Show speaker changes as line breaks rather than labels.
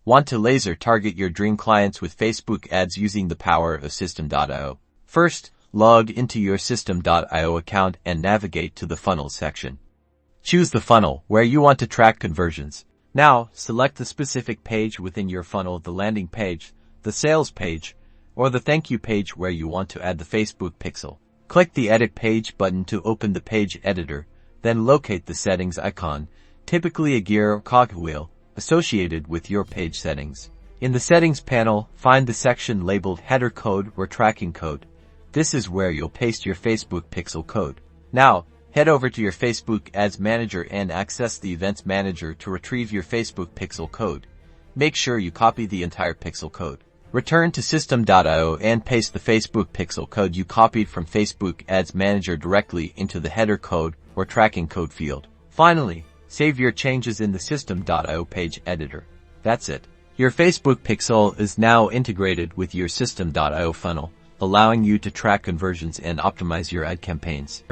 Want to laser target your dream clients with Facebook ads using the power of System.io? First, log into your System.io account and navigate to the Funnels section. Choose the funnel where you want to track conversions. Now, select the specific page within your funnel, the landing page, the sales page, or the thank you page where you want to add the Facebook pixel. Click the Edit Page button to open the page editor, then locate the settings icon, typically a gear or cogwheel, associated with your page settings. In the Settings panel, find the section labeled Header Code or Tracking Code. This is where you'll paste your Facebook pixel code. Now, head over to your Facebook Ads Manager and access the Events Manager to retrieve your Facebook pixel code. Make sure you copy the entire pixel code. Return to System.io and paste the Facebook pixel code you copied from Facebook Ads Manager directly into the Header Code or Tracking Code field. Finally, save your changes in the System.io page editor. That's it. Your Facebook pixel is now integrated with your System.io funnel, allowing you to track conversions and optimize your ad campaigns.